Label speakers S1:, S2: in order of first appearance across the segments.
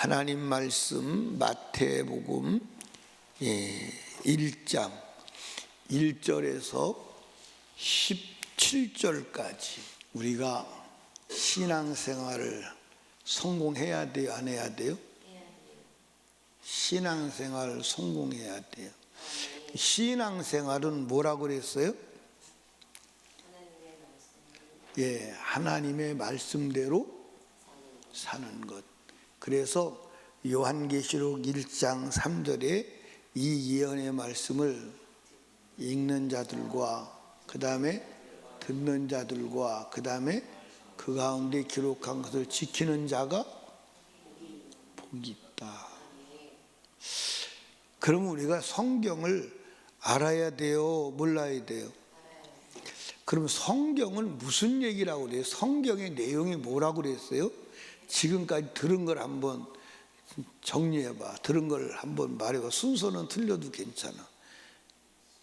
S1: 하나님 말씀 마태복음 1장 1절에서 17절까지 우리가 신앙생활을 성공해야 돼요? 안 해야 돼요? 신앙생활 성공해야 돼요. 신앙생활은 뭐라고 그랬어요? 하나님의 말씀대로 사는 것. 그래서 요한계시록 1장 3절에 이 예언의 말씀을 읽는 자들과 그 다음에 듣는 자들과 그 다음에 그 가운데 기록한 것을 지키는 자가 복이 있다. 그러면 우리가 성경을 알아야 돼요? 몰라야 돼요? 그럼 성경은 무슨 얘기라고 그래요? 성경의 내용이 뭐라고 그랬어요? 지금까지 들은 걸 한번 정리해봐. 들은 걸 한번 말해봐. 순서는 틀려도 괜찮아.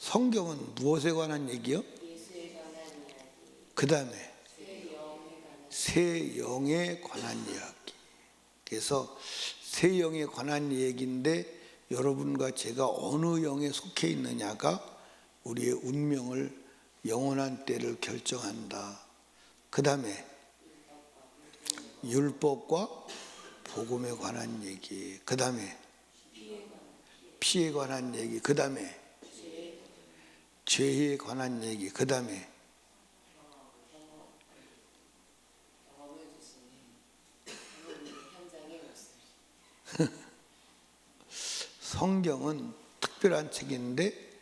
S1: 성경은 무엇에 관한 얘기요? 그 다음에 새 영에 관한 이야기. 그래서 새 영에 관한 얘기인데 여러분과 제가 어느 영에 속해 있느냐가 우리의 운명을 영원한 때를 결정한다. 그 다음에 율법과 복음에 관한 얘기. 그 다음에 피에 관한 얘기. 그 다음에 죄에 관한 얘기. 그 다음에 성경은 특별한 책인데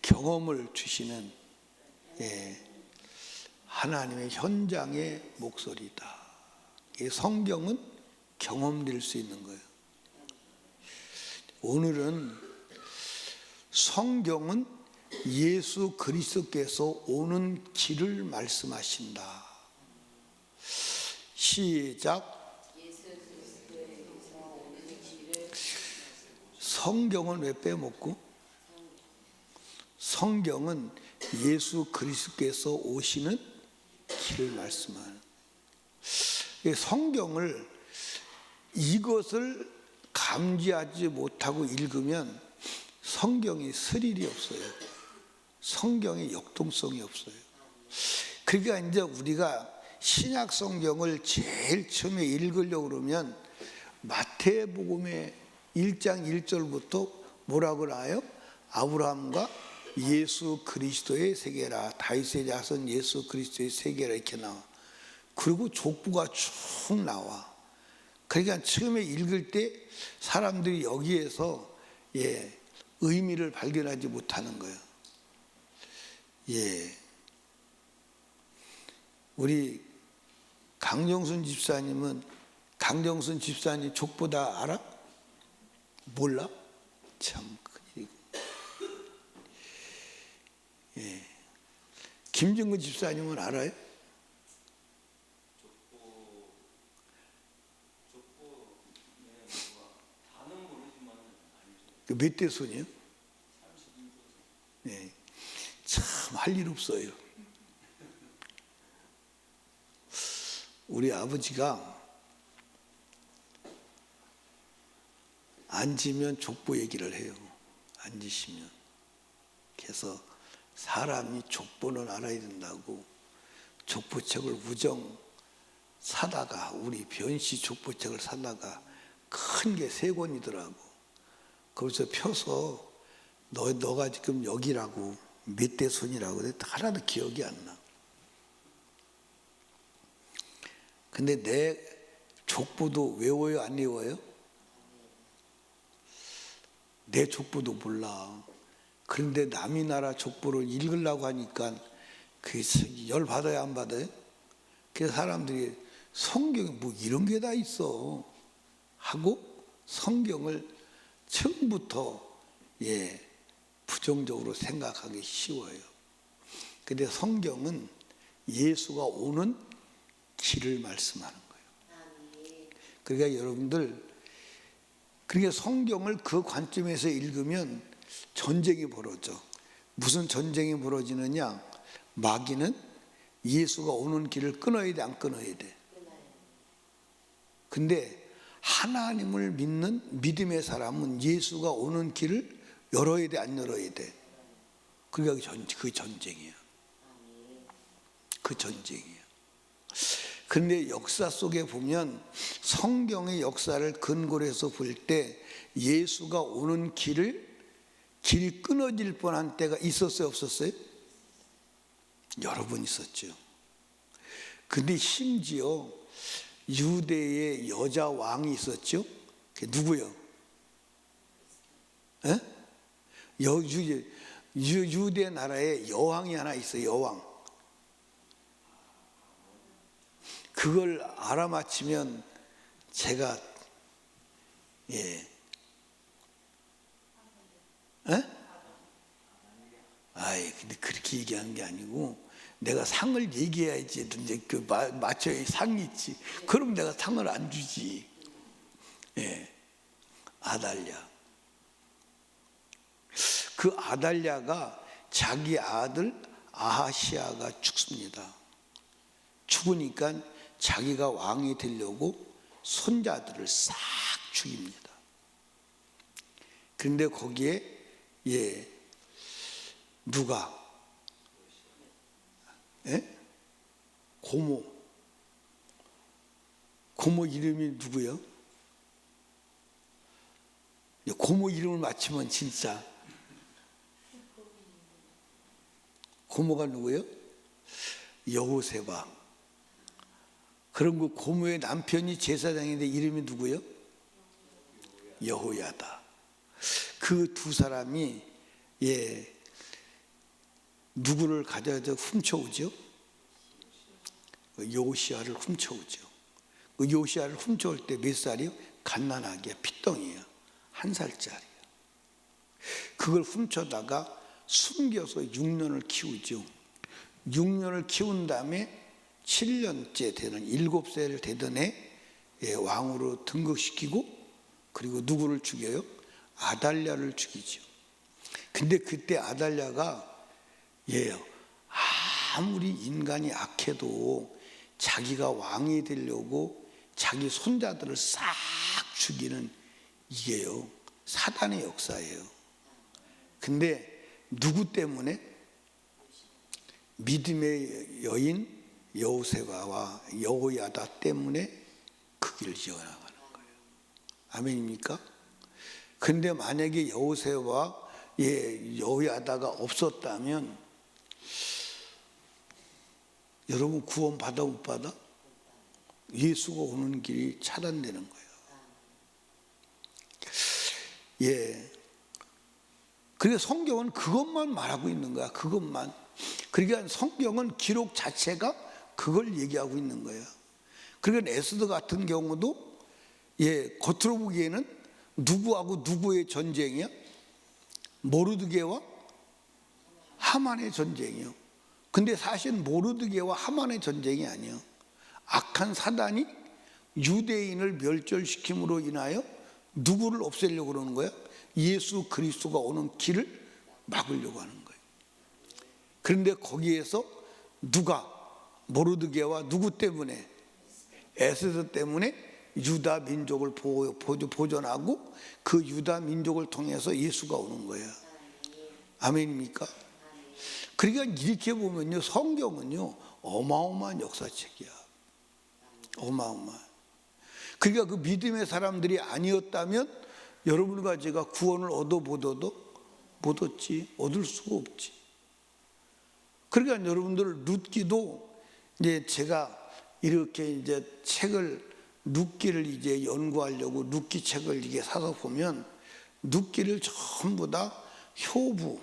S1: 경험을 주시는 하나님의 현장의 목소리다. 성경은 경험될 수 있는 거예요. 오늘은 성경은 예수 그리스도께서 오는 길을 말씀하신다. 시작. 성경은 왜 빼먹고? 성경은 예수 그리스도께서 오시는 길을 말씀하는. 성경을 이것을 감지하지 못하고 읽으면 성경이 스릴이 없어요. 성경의 역동성이 없어요. 그러니까 이제 우리가 신약 성경을 제일 처음에 읽으려고 그러면 마태복음의 1장 1절부터 뭐라고 나와요? 아브라함과 예수 그리스도의 세계라, 다윗의 자손 예수 그리스도의 세계라 이렇게 나와. 그리고 족보가 쭉 나와. 그러니까 처음에 읽을 때 사람들이 여기에서 의미를 발견하지 못하는 거예요. 우리 강정순 집사님은 강정순 집사님 족보 다 알아? 몰라? 참 큰일이고. 김정근 집사님은 알아요? 몇 대 손이요? 참 할 일 없어요. 우리 아버지가 앉으면 족보 얘기를 해요. 앉으시면. 그래서 사람이 족보는 알아야 된다고 족보책을 우정 사다가 우리 변씨 족보책을 사다가 큰 게 3권이더라고. 거기서 펴서 너가 지금 여기라고 몇 대 손이라고 그랬더니 하나도 기억이 안 나. 근데 내 족보도 외워요? 안 외워요? 내 족보도 몰라. 그런데 남의 나라 족보를 읽으려고 하니까 그게 열 받아요? 안 받아요? 그래서 사람들이 성경에 뭐 이런 게 다 있어 하고 성경을 처음부터 부정적으로 생각하기 쉬워요. 근데 성경은 예수가 오는 길을 말씀하는 거예요. 그러니까 여러분들, 그러니까 성경을 그 관점에서 읽으면 전쟁이 벌어져. 무슨 전쟁이 벌어지느냐? 마귀는 예수가 오는 길을 끊어야 돼, 안 끊어야 돼? 근데 하나님을 믿는 믿음의 사람은 예수가 오는 길을 열어야 돼, 안 열어야 돼? 그러니까 그 전쟁이야. 그 전쟁이야. 그런데 역사 속에 보면 성경의 역사를 근거로 해서 볼 때 예수가 오는 길이 끊어질 뻔한 때가 있었어요, 없었어요? 여러 번 있었죠. 근데 심지어 유대의 여자 왕이 있었죠. 그게 누구요? 에? 유대 나라에 여왕이 하나 있어요. 여왕. 그걸 알아맞히면 제가 에? 근데 그렇게 얘기하는 게 아니고 내가 상을 얘기해야지. 이제 맞춰야 상이 있지. 그럼 내가 상을 안 주지. 예, 아달랴. 그 아달랴가 자기 아들 아하시아가 죽습니다. 죽으니까 자기가 왕이 되려고 손자들을 싹 죽입니다. 그런데 거기에 누가 고모 이름이 누구요? 고모 이름을 맞추면 진짜 고모가 누구요? 여호세바. 그럼 그 고모의 남편이 제사장인데 이름이 누구요? 여호야다. 그 두 사람이 누구를 가져다 훔쳐오죠? 요시야를 훔쳐오죠. 그 요시야를 훔쳐올 때 몇 살이요? 갓난아기야, 핏덩이야, 1살짜리야. 그걸 훔쳐다가 숨겨서 6년을 키우죠. 6년을 키운 다음에 7년째 되는 7세를 되던 해 왕으로 등극시키고, 그리고 누구를 죽여요? 아달랴를 죽이죠. 근데 그때 아달랴가 아무리 인간이 악해도 자기가 왕이 되려고 자기 손자들을 싹 죽이는 이게요, 사단의 역사예요. 근데 누구 때문에? 믿음의 여인 여호세바와 여호야다 때문에 그 길을 지어나가는 거예요. 아멘입니까? 근데 만약에 여호세바와 여호야다가 없었다면 여러분 구원 받아 못 받아? 예수가 오는 길이 차단되는 거예요. 그래서 성경은 그것만 말하고 있는 거야. 그것만. 그러니까 성경은 기록 자체가 그걸 얘기하고 있는 거예요. 그러니까 에스더 같은 경우도 겉으로 보기에는 누구하고 누구의 전쟁이야? 모르드게와 하만의 전쟁이요. 근데 사실 모르드게와 하만의 전쟁이 아니에요. 악한 사단이 유대인을 멸절시킴으로 인하여 누구를 없애려고 그러는 거야? 예수 그리스도가 오는 길을 막으려고 하는 거예요. 그런데 거기에서 누가, 모르드게와 누구 때문에? 에스더 때문에 유다 민족을 보존하고 그 유다 민족을 통해서 예수가 오는 거예요. 아멘입니까? 그러니까 이렇게 보면요, 성경은요 어마어마한 역사책이야. 어마어마한. 그러니까 그 믿음의 사람들이 아니었다면 여러분과 제가 구원을 못 얻지, 얻을 수가 없지. 그러니까 여러분들 룻기도 이제 제가 이렇게 이제 룻기를 이제 연구하려고 룻기 책을 이게 사서 보면 룻기를 전부 다 효부,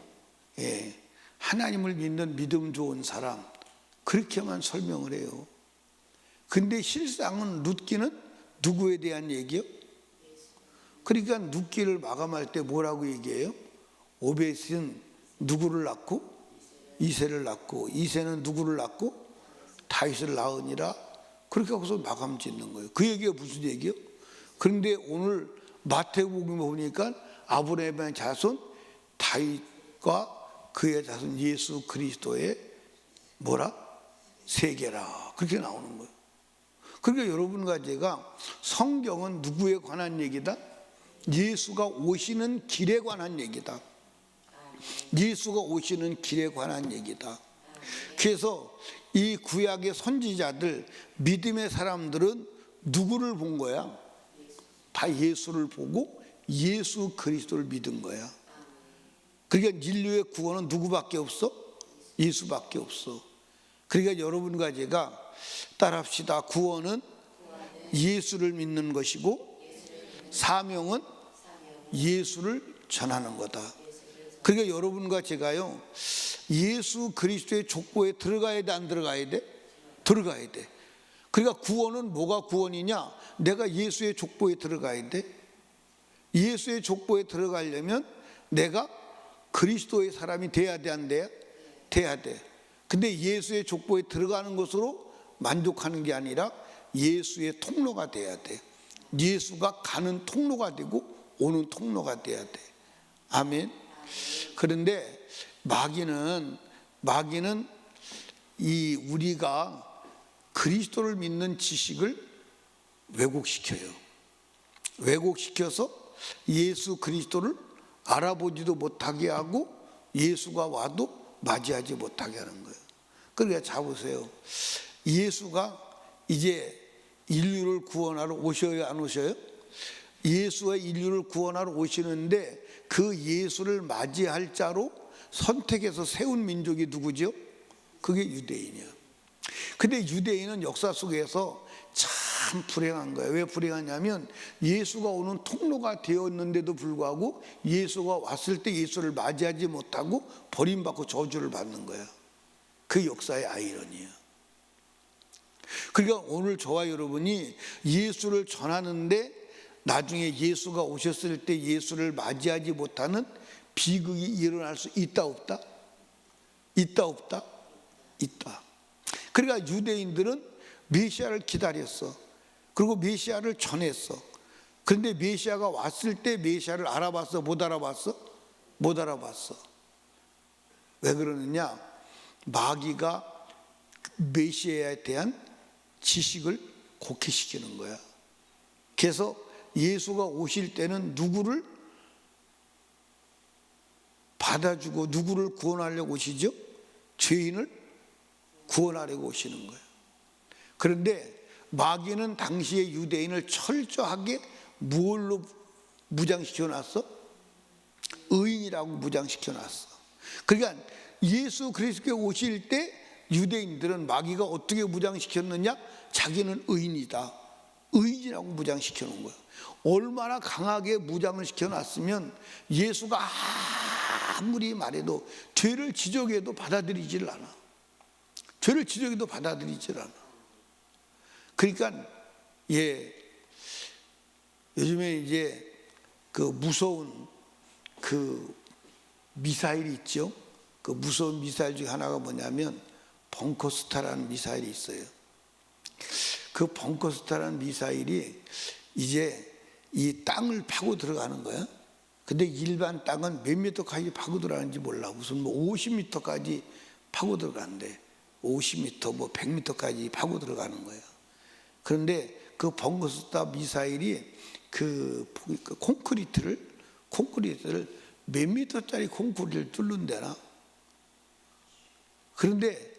S1: 하나님을 믿는 믿음 좋은 사람, 그렇게만 설명을 해요. 근데 실상은 룻기는 누구에 대한 얘기요? 그러니까 룻기를 마감할 때 뭐라고 얘기해요? 오벳은 누구를 낳고? 이새를 낳고, 이새는 누구를 낳고? 다윗을 낳으니라. 그렇게 하고서 마감 짓는 거예요. 그 얘기가 무슨 얘기요? 그런데 오늘 마태복음 보니까 아브라함의 자손 다윗과 그의 자손 예수 그리스도의 세계라, 그렇게 나오는 거예요. 그러니까 여러분과 제가 성경은 누구에 관한 얘기다? 예수가 오시는 길에 관한 얘기다. 예수가 오시는 길에 관한 얘기다. 그래서 이 구약의 선지자들, 믿음의 사람들은 누구를 본 거야? 다 예수를 보고 예수 그리스도를 믿은 거야. 그러니까 인류의 구원은 누구밖에 없어? 예수밖에 없어. 그러니까 여러분과 제가 따라합시다. 구원은 예수를 믿는 것이고 사명은 예수를 전하는 거다. 그러니까 여러분과 제가요, 예수 그리스도의 족보에 들어가야 돼, 안 들어가야 돼? 들어가야 돼. 그러니까 구원은 뭐가 구원이냐? 내가 예수의 족보에 들어가야 돼. 예수의 족보에 들어가려면 내가 그리스도의 사람이 돼야 돼, 안 돼요? 돼야 돼. 근데 예수의 족보에 들어가는 것으로 만족하는 게 아니라 예수의 통로가 돼야 돼. 예수가 가는 통로가 되고 오는 통로가 돼야 돼. 아멘. 그런데 마귀는 이 우리가 그리스도를 믿는 지식을 왜곡시켜요. 왜곡시켜서 예수 그리스도를 알아보지도 못하게 하고 예수가 와도 맞이하지 못하게 하는 거예요. 그러니까 자 보세요. 예수가 이제 인류를 구원하러 오셔요, 안 오셔요? 예수가 인류를 구원하러 오시는데 그 예수를 맞이할 자로 선택해서 세운 민족이 누구죠? 그게 유대인이야. 근데 유대인은 역사 속에서 참 불행한 거예요. 왜 불행하냐면 예수가 오는 통로가 되었는데도 불구하고 예수가 왔을 때 예수를 맞이하지 못하고 버림받고 저주를 받는 거야. 그 역사의 아이러니야. 그러니까 오늘 저와 여러분이 예수를 전하는데 나중에 예수가 오셨을 때 예수를 맞이하지 못하는 비극이 일어날 수 있다 없다? 있다 없다? 있다. 그러니까 유대인들은 메시아를 기다렸어. 그리고 메시아를 전했어. 그런데 메시아가 왔을 때 메시아를 알아봤어? 못 알아봤어? 못 알아봤어. 왜 그러느냐? 마귀가 메시아에 대한 지식을 곡해시키는 거야. 그래서 예수가 오실 때는 누구를 받아주고 누구를 구원하려고 오시죠? 죄인을 구원하려고 오시는 거예요. 그런데 마귀는 당시의 유대인을 철저하게 무엇로 무장시켜 놨어? 의인이라고 무장시켜 놨어. 그러니까 예수 그리스도께 오실 때 유대인들은 마귀가 어떻게 무장시켰느냐? 자기는 의인이다. 의인이라고 무장시켜 놓은 거예요. 얼마나 강하게 무장을 시켜놨으면 예수가 아무리 말해도 죄를 지적해도 받아들이질 않아. 죄를 지적해도 받아들이질 않아. 그러니까 요즘에 이제 그 무서운 그 미사일이 있죠. 그 무서운 미사일 중에 하나가 뭐냐면 벙커스타라는 미사일이 있어요. 그 벙커스타라는 미사일이 이제 이 땅을 파고 들어가는 거야. 근데 일반 땅은 몇 미터까지 파고 들어가는지 몰라. 무슨 뭐 50미터까지 파고 들어간대. 50미터, 뭐 100미터까지 파고 들어가는 거야. 그런데 그 벙커스타 미사일이 그 콘크리트를 몇 미터짜리 콘크리트를 뚫는데나. 그런데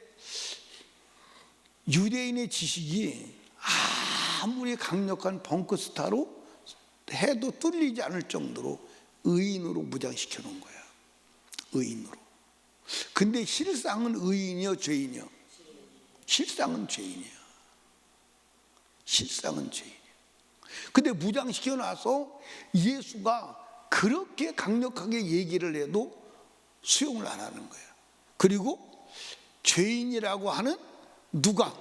S1: 유대인의 지식이 아무리 강력한 벙커스타로 해도 뚫리지 않을 정도로 의인으로 무장시켜 놓은 거야. 의인으로. 근데 실상은 의인이요, 죄인이요? 실상은 죄인이야. 실상은 죄인이야. 근데 무장시켜 놔서 예수가 그렇게 강력하게 얘기를 해도 수용을 안 하는 거야. 그리고 죄인이라고 하는 누가?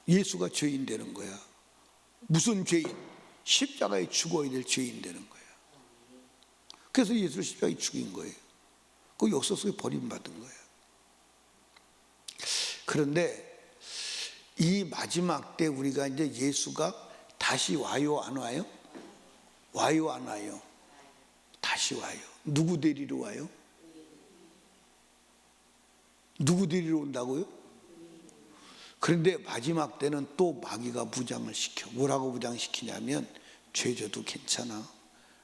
S1: 예수가 죄인 되는 거야. 무슨 죄인? 십자가에 죽어야 될 죄인 되는 거야. 그래서 예수를 십자가에 죽인 거예요. 그 역사 속에 버림받은 거예요. 그런데 이 마지막 때 우리가 이제 예수가 다시 와요, 안 와요? 와요, 안 와요? 다시 와요. 누구 데리러 와요? 누구 데리러 온다고요? 그런데 마지막 때는 또 마귀가 무장을 시켜. 뭐라고 무장시키냐면 죄져도 괜찮아.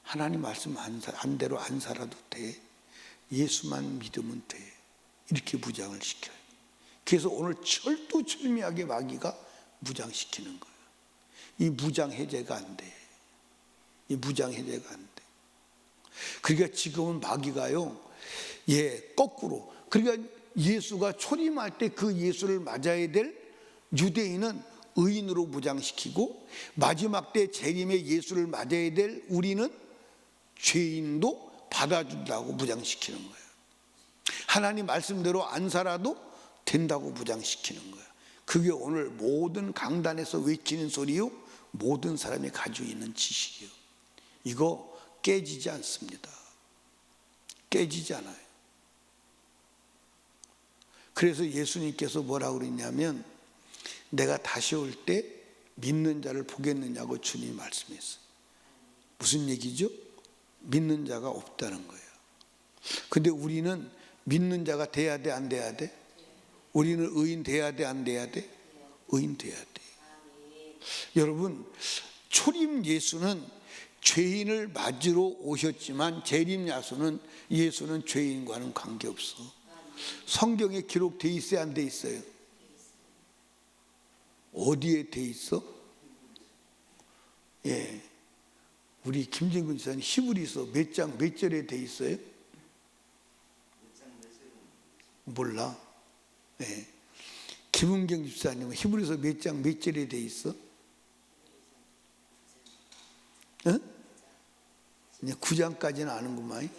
S1: 하나님 말씀 안 대로 안 살아도 돼. 예수만 믿으면 돼. 이렇게 무장을 시켜요. 그래서 오늘 철두철미하게 마귀가 무장시키는 거예요. 이 무장 해제가 안 돼. 이 무장 해제가 안 돼. 그러니까 지금은 마귀가요, 거꾸로. 그러니까 예수가 초림할 때 그 예수를 맞아야 될 유대인은 의인으로 무장시키고, 마지막 때 재림의 예수를 맞아야 될 우리는 죄인도 받아준다고 무장시키는 거예요. 하나님 말씀대로 안 살아도 된다고 무장시키는 거예요. 그게 오늘 모든 강단에서 외치는 소리요, 모든 사람이 가지고 있는 지식이요. 이거 깨지지 않습니다. 깨지지 않아요. 그래서 예수님께서 뭐라고 그랬냐면, 내가 다시 올 때 믿는 자를 보겠느냐고 주님이 말씀했어요. 무슨 얘기죠? 믿는 자가 없다는 거예요. 근데 우리는 믿는 자가 돼야 돼, 안 돼야 돼? 우리는 의인 돼야 돼, 안 돼야 돼? 의인 돼야 돼. 여러분, 초림 예수는 죄인을 맞으러 오셨지만 재림 예수는 죄인과는 관계없어. 성경에 기록돼 있어요, 안 돼 있어요? 어디에 돼 있어? 우리 김진근 지사님 히브리서 몇 장 몇 절에 돼 있어요? 몰라. 김은경 집사님은 히브리서 몇 장 몇 절에 돼 있어? 응? 9장까지는 아는구만.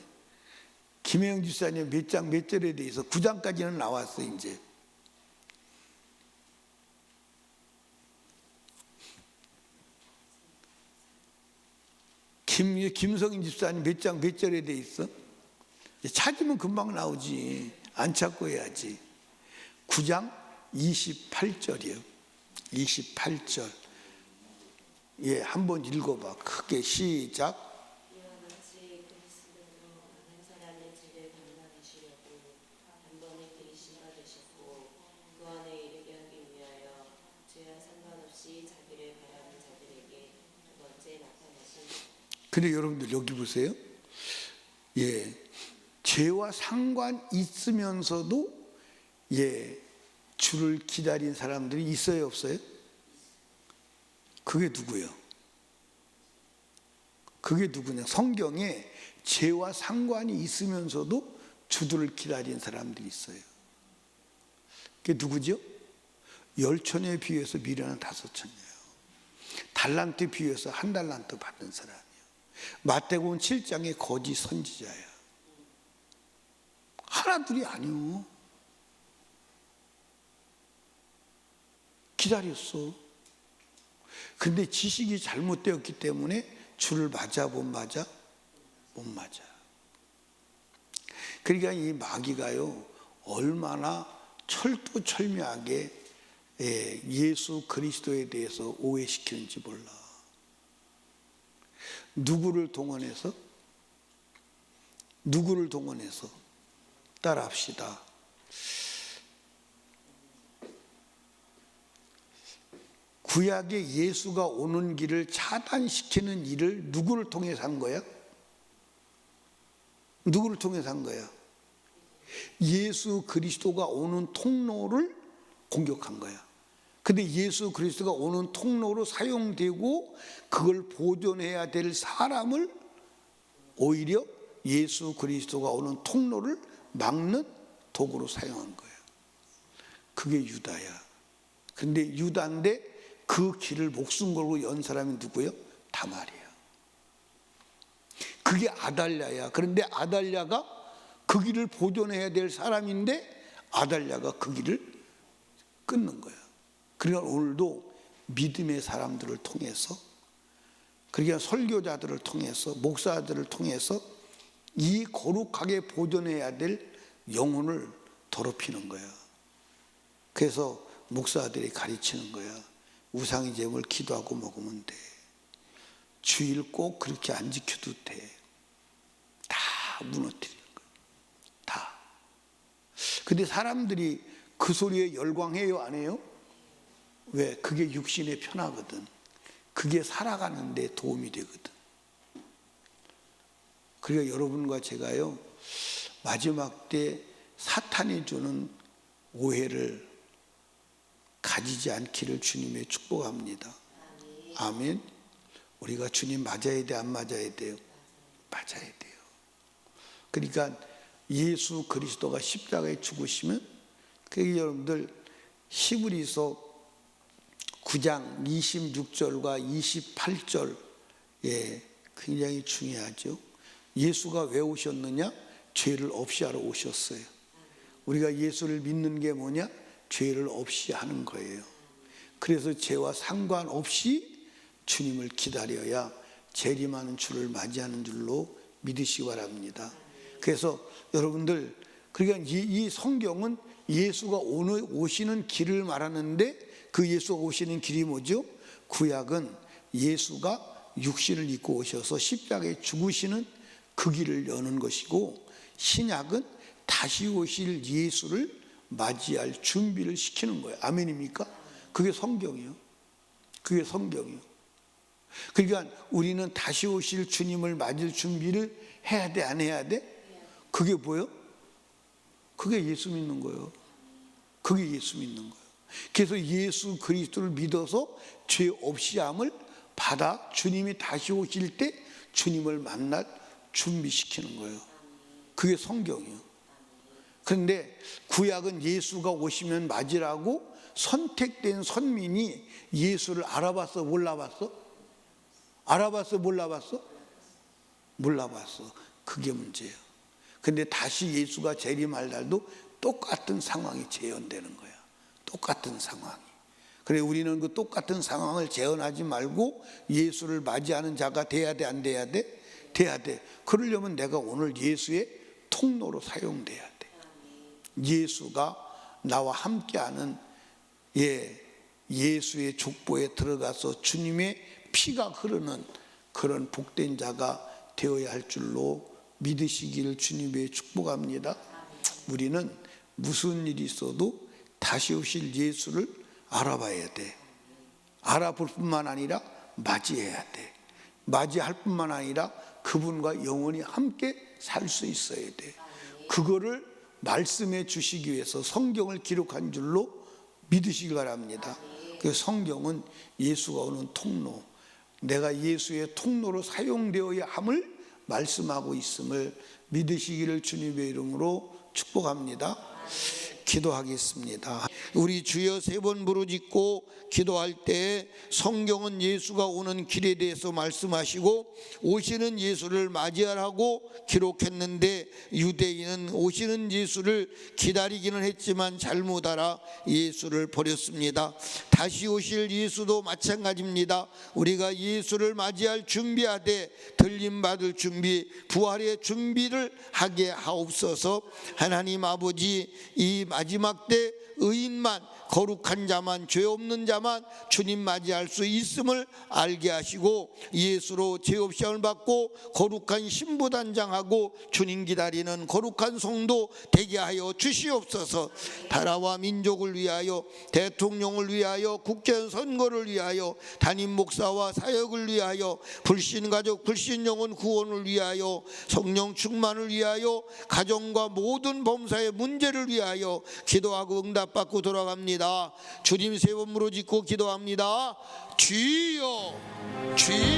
S1: 김혜영 집사님 몇 장 몇 절에 돼 있어? 9장까지는 나왔어 이제. 김성인 집사님 몇 장 몇 절에 돼 있어? 찾으면 금방 나오지. 안 찾고 해야지. 9장 28절이요. 28절. 한번 읽어봐. 크게 시작. 근데 여러분들 여기 보세요. 죄와 상관 있으면서도 주를 기다린 사람들이 있어요, 없어요? 그게 누구예요? 그게 누구냐? 성경에 죄와 상관이 있으면서도 주들을 기다린 사람들이 있어요. 그게 누구죠? 10처녀에 비해서 미련한 5처녀예요. 달란트에 비해서 1달란트 받은 사람이에요. 마태복음 7장의 거짓 선지자예요. 하나둘이 아니요. 기다렸어. 근데 지식이 잘못되었기 때문에 주를 맞아 못 맞아? 못 맞아. 그러니까 이 마귀가요, 얼마나 철두철미하게 예수 그리스도에 대해서 오해시키는지 몰라. 누구를 동원해서 따라합시다. 구약의 예수가 오는 길을 차단시키는 일을 누구를 통해서 한 거야? 누구를 통해서 한 거야? 예수 그리스도가 오는 통로를 공격한 거야. 근데 예수 그리스도가 오는 통로로 사용되고 그걸 보존해야 될 사람을 오히려 예수 그리스도가 오는 통로를 막는 도구로 사용한 거예요. 그게 유다야. 근데 유다인데 그 길을 목숨 걸고 연 사람이 누구예요? 다말이야. 그게 아달랴야. 그런데 아달랴가 그 길을 보존해야 될 사람인데 아달랴가 그 길을 끊는 거야. 그러니까 오늘도 믿음의 사람들을 통해서, 그러니까 설교자들을 통해서, 목사들을 통해서 이 거룩하게 보존해야 될 영혼을 더럽히는 거야. 그래서 목사들이 가르치는 거야. 우상의 제물 기도하고 먹으면 돼. 주일 꼭 그렇게 안 지켜도 돼. 다 무너뜨리는 거야. 다. 근데 사람들이 그 소리에 열광해요, 안 해요? 왜? 그게 육신에 편하거든. 그게 살아가는 데 도움이 되거든. 그러니까 여러분과 제가요, 마지막 때 사탄이 주는 오해를 가지지 않기를 주님의 축복합니다. 아멘. 우리가 주님 맞아야 돼, 안 맞아야 돼요? 맞아야 돼요. 그러니까 예수 그리스도가 십자가에 죽으시면, 그 여러분들 히브리서 9장 26절과 28절에 굉장히 중요하죠. 예수가 왜 오셨느냐? 죄를 없이 하러 오셨어요. 우리가 예수를 믿는 게 뭐냐? 죄를 없이 하는 거예요. 그래서 죄와 상관없이 주님을 기다려야 재림하는 주를 맞이하는 줄로 믿으시기 바랍니다. 그래서 여러분들, 그러니까 이 성경은 예수가 오시는 길을 말하는데, 그 예수가 오시는 길이 뭐죠? 구약은 예수가 육신을 입고 오셔서 십자가에 죽으시는 그 길을 여는 것이고, 신약은 다시 오실 예수를 맞이할 준비를 시키는 거예요. 아멘입니까? 그게 성경이요. 그게 성경이요. 그러니까 우리는 다시 오실 주님을 맞을 준비를 해야 돼, 안 해야 돼? 그게 뭐예요? 그게 예수 믿는 거예요. 그게 예수 믿는 거예요. 그래서 예수 그리스도를 믿어서 죄 없이 함을 받아 주님이 다시 오실 때 주님을 만날 준비시키는 거예요. 그게 성경이에요. 그런데 구약은 예수가 오시면 맞으라고 선택된 선민이 예수를 알아봤어, 몰라봤어? 알아봤어, 몰라봤어? 몰라봤어. 그게 문제예요. 근데 다시 예수가 재림할 날도 똑같은 상황이 재현되는 거야. 똑같은 상황이. 그래, 우리는 그 똑같은 상황을 재현하지 말고 예수를 맞이하는 자가 돼야 돼, 안 돼야 돼? 돼야 돼. 그러려면 내가 오늘 예수의 통로로 사용돼야 돼. 예수가 나와 함께하는 예수의 족보에 들어가서 주님의 피가 흐르는 그런 복된 자가 되어야 할 줄로 믿으시기를 주님의 축복합니다. 우리는 무슨 일이 있어도 다시 오실 예수를 알아봐야 돼. 알아볼 뿐만 아니라 맞이해야 돼. 맞이할 뿐만 아니라 그분과 영원히 함께 살 수 있어야 돼. 그거를 말씀해 주시기 위해서 성경을 기록한 줄로 믿으시기 바랍니다. 그 성경은 예수가 오는 통로, 내가 예수의 통로로 사용되어야 함을 말씀하고 있음을 믿으시기를 주님의 이름으로 축복합니다. 기도하겠습니다. 우리 주여 세 번 부르짖고 기도할 때 성경은 예수가 오는 길에 대해서 말씀하시고 오시는 예수를 맞이하라고 기록했는데, 유대인은 오시는 예수를 기다리기는 했지만 잘못 알아 예수를 버렸습니다. 다시 오실 예수도 마찬가지입니다. 우리가 예수를 맞이할 준비하되 들림받을 준비, 부활의 준비를 하게 하옵소서. 하나님 아버지, 이 마지막 때 의인만, 거룩한 자만, 죄 없는 자만 주님 맞이할 수 있음을 알게 하시고 예수로 죄 없이 함을 받고 거룩한 신부 단장하고 주님 기다리는 거룩한 성도 되게 하여 주시옵소서. 나라와 민족을 위하여, 대통령을 위하여, 국정 선거를 위하여, 담임 목사와 사역을 위하여, 불신 가족, 불신 영혼 구원을 위하여, 성령 충만을 위하여, 가정과 모든 범사의 문제를 위하여 기도하고 응답받고 돌아갑니다. 주님 세 번 부르짖고 기도합니다. 주여, 주여.